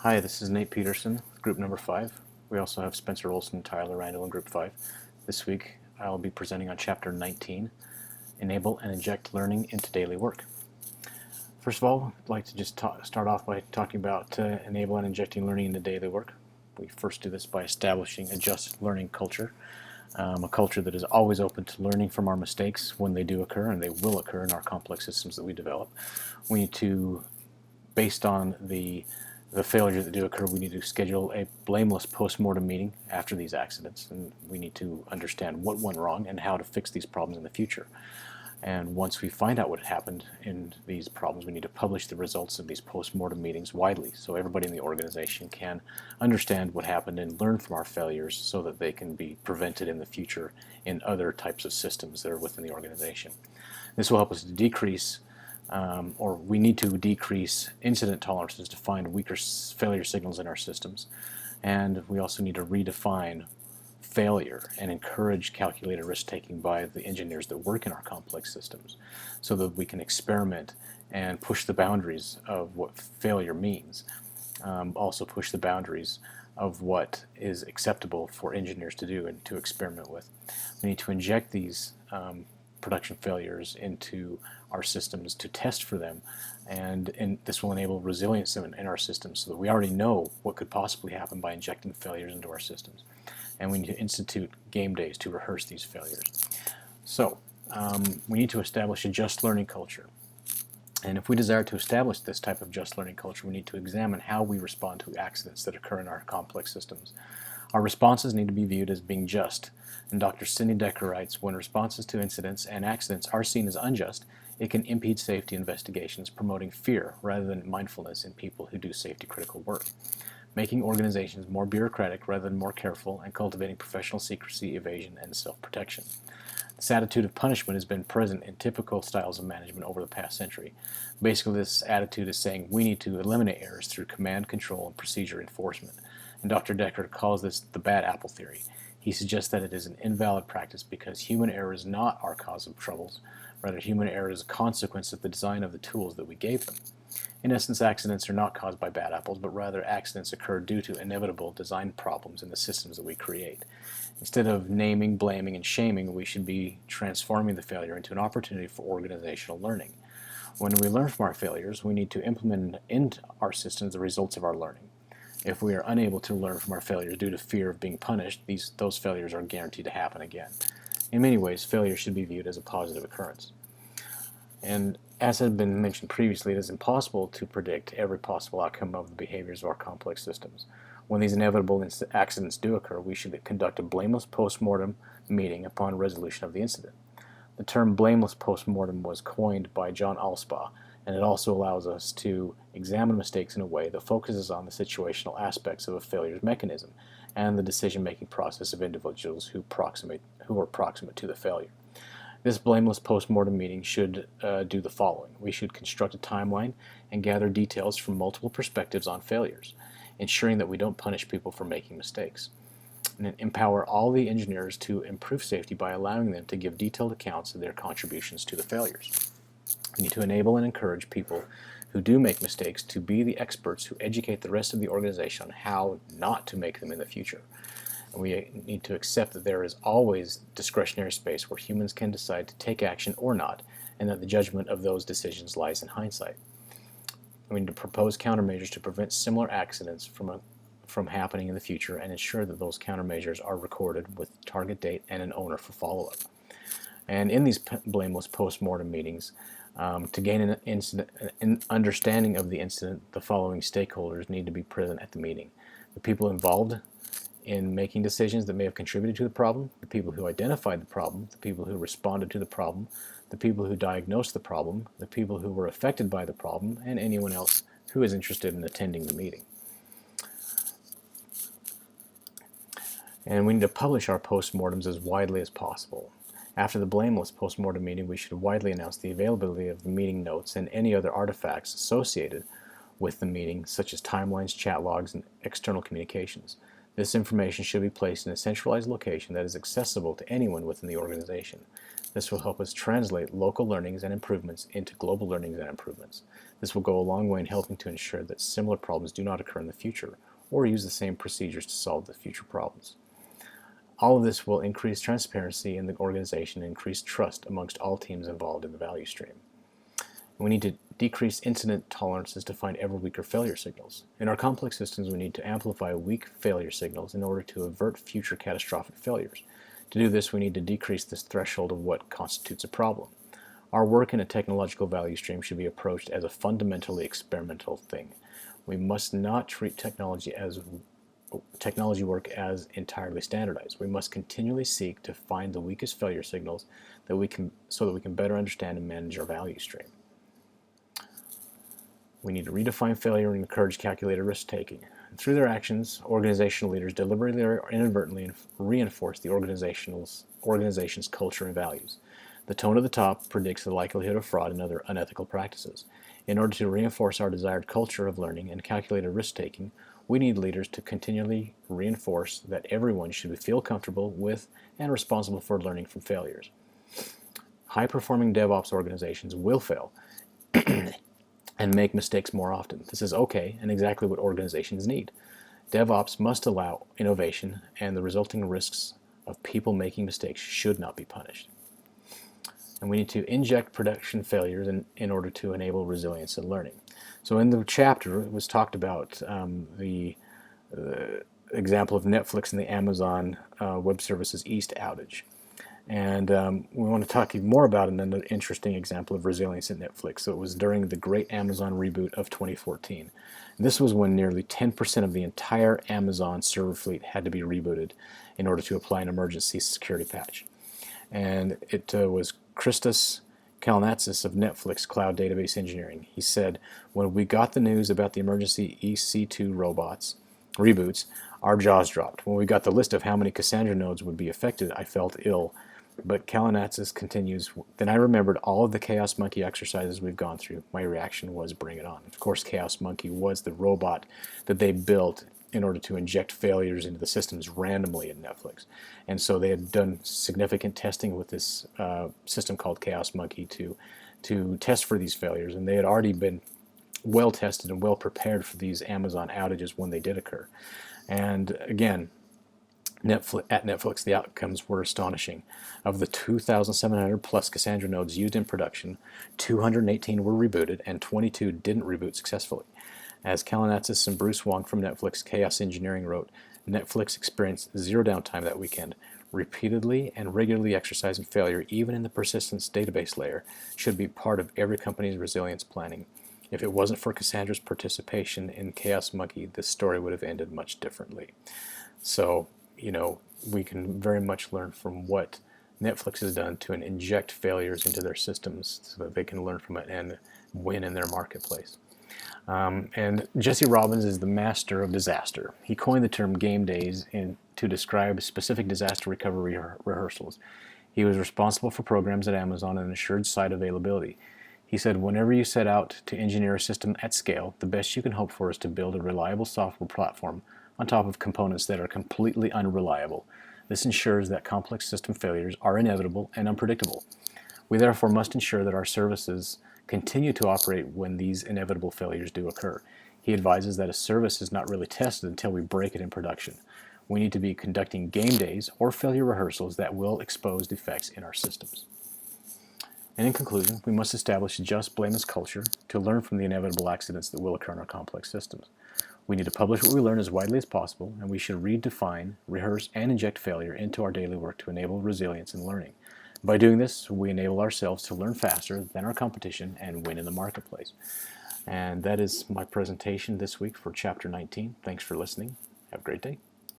Hi, this is Nate Peterson, group number 5. We also have Spencer Olson, Tyler Randall in group 5. This week I'll be presenting on chapter 19, Enable and Inject Learning into Daily Work. First of all, I'd like to just start off by talking about enable and injecting learning into daily work. We first do this by establishing a just learning culture, a culture that is always open to learning from our mistakes when they do occur, and they will occur in our complex systems that we develop. We need to, based on the failures that do occur, we need to schedule a blameless post-mortem meeting after these accidents, and we need to understand what went wrong and how to fix these problems in the future. And once we find out what happened in these problems, we need to publish the results of these post-mortem meetings widely so everybody in the organization can understand what happened and learn from our failures so that they can be prevented in the future in other types of systems that are within the organization. This will help us to decrease or we need to decrease incident tolerances to find weaker failure signals in our systems. And we also need to redefine failure and encourage calculated risk-taking by the engineers that work in our complex systems so that we can experiment and push the boundaries of what failure means. Also push the boundaries of what is acceptable for engineers to do and to experiment with. We need to inject these production failures into our systems to test for them, and this will enable resilience in our systems so that we already know what could possibly happen by injecting failures into our systems. And we need to institute game days to rehearse these failures. So we need to establish a just learning culture. And if we desire to establish this type of just learning culture, we need to examine how we respond to accidents that occur in our complex systems. Our responses need to be viewed as being just. And Dr. Sidney Dekker writes, when responses to incidents and accidents are seen as unjust, it can impede safety investigations, promoting fear rather than mindfulness in people who do safety-critical work, making organizations more bureaucratic rather than more careful, and cultivating professional secrecy, evasion, and self-protection. This attitude of punishment has been present in typical styles of management over the past century. Basically, this attitude is saying we need to eliminate errors through command, control, and procedure enforcement. And Dr. Dekker calls this the bad apple theory. He suggests that it is an invalid practice because human error is not our cause of troubles. Rather, human error is a consequence of the design of the tools that we gave them. In essence, accidents are not caused by bad apples, but rather accidents occur due to inevitable design problems in the systems that we create. Instead of naming, blaming, and shaming, we should be transforming the failure into an opportunity for organizational learning. When we learn from our failures, we need to implement into our systems the results of our learning. If we are unable to learn from our failures due to fear of being punished, those failures are guaranteed to happen again. In many ways, failure should be viewed as a positive occurrence. And as had been mentioned previously, it is impossible to predict every possible outcome of the behaviors of our complex systems. When these inevitable accidents do occur, we should conduct a blameless post-mortem meeting upon resolution of the incident. The term blameless post-mortem was coined by John Allspaw, and it also allows us to examine mistakes in a way that focuses on the situational aspects of a failure's mechanism and the decision-making process of individuals who are proximate to the failure. This blameless post-mortem meeting should do the following. We should construct a timeline and gather details from multiple perspectives on failures, ensuring that we don't punish people for making mistakes. And then empower all the engineers to improve safety by allowing them to give detailed accounts of their contributions to the failures. We need to enable and encourage people who do make mistakes to be the experts who educate the rest of the organization on how not to make them in the future. And we need to accept that there is always discretionary space where humans can decide to take action or not, and that the judgment of those decisions lies in hindsight. We need to propose countermeasures to prevent similar accidents from happening in the future and ensure that those countermeasures are recorded with target date and an owner for follow-up. And in these blameless post-mortem meetings, to gain an understanding of the incident, the following stakeholders need to be present at the meeting: the people involved in making decisions that may have contributed to the problem, the people who identified the problem, the people who responded to the problem, the people who diagnosed the problem, the people who were affected by the problem, and anyone else who is interested in attending the meeting. And we need to publish our postmortems as widely as possible. After the blameless postmortem meeting, we should widely announce the availability of the meeting notes and any other artifacts associated with the meeting, such as timelines, chat logs, and external communications. This information should be placed in a centralized location that is accessible to anyone within the organization. This will help us translate local learnings and improvements into global learnings and improvements. This will go a long way in helping to ensure that similar problems do not occur in the future, or use the same procedures to solve the future problems. All of this will increase transparency in the organization and increase trust amongst all teams involved in the value stream. We need to decrease incident tolerances to find ever weaker failure signals. In our complex systems, we need to amplify weak failure signals in order to avert future catastrophic failures. To do this, we need to decrease this threshold of what constitutes a problem. Our work in a technological value stream should be approached as a fundamentally experimental thing. We must not treat technology work as entirely standardized. We must continually seek to find the weakest failure signals so that we can better understand and manage our value stream. We need to redefine failure and encourage calculated risk-taking. Through their actions, organizational leaders deliberately or inadvertently reinforce the organization's culture and values. The tone at the top predicts the likelihood of fraud and other unethical practices. In order to reinforce our desired culture of learning and calculated risk-taking, we need leaders to continually reinforce that everyone should feel comfortable with and responsible for learning from failures. High-performing DevOps organizations will fail and make mistakes more often. This is okay and exactly what organizations need. DevOps must allow innovation, and the resulting risks of people making mistakes should not be punished. And we need to inject production failures in order to enable resilience and learning. So in the chapter, it was talked about the example of Netflix and the Amazon Web Services East outage. And we want to talk even more about another interesting example of resilience at Netflix. So it was during the great Amazon reboot of 2014. And this was when nearly 10% of the entire Amazon server fleet had to be rebooted in order to apply an emergency security patch. And it was Christos Kalinatsis of Netflix Cloud Database Engineering. He said, "When we got the news about the emergency EC2 reboots, our jaws dropped. When we got the list of how many Cassandra nodes would be affected, I felt ill." But Kalinatsis continues, "Then I remembered all of the Chaos Monkey exercises we've gone through. My reaction was bring it on." Of course, Chaos Monkey was the robot that they built in order to inject failures into the systems randomly at Netflix. And so they had done significant testing with this system called Chaos Monkey to test for these failures. And they had already been well tested and well prepared for these Amazon outages when they did occur. And again, at Netflix, the outcomes were astonishing. Of the 2,700 plus Cassandra nodes used in production, 218 were rebooted and 22 didn't reboot successfully. As Kalinatsis and Bruce Wong from Netflix Chaos Engineering wrote, Netflix experienced zero downtime that weekend. Repeatedly and regularly exercising failure, even in the persistence database layer, should be part of every company's resilience planning. If it wasn't for Cassandra's participation in Chaos Monkey, this story would have ended much differently. So, we can very much learn from what Netflix has done to inject failures into their systems so that they can learn from it and win in their marketplace. And Jesse Robbins is the master of disaster. He coined the term game days to describe specific disaster recovery rehearsals. He was responsible for programs at Amazon and ensured site availability. He said, "Whenever you set out to engineer a system at scale, the best you can hope for is to build a reliable software platform on top of components that are completely unreliable. This ensures that complex system failures are inevitable and unpredictable. We therefore must ensure that our services continue to operate when these inevitable failures do occur." He advises that a service is not really tested until we break it in production. We need to be conducting game days or failure rehearsals that will expose defects in our systems. And in conclusion, we must establish a just, blameless culture to learn from the inevitable accidents that will occur in our complex systems. We need to publish what we learn as widely as possible, and we should redefine, rehearse, and inject failure into our daily work to enable resilience and learning. By doing this, we enable ourselves to learn faster than our competition and win in the marketplace. And that is my presentation this week for Chapter 19. Thanks for listening. Have a great day.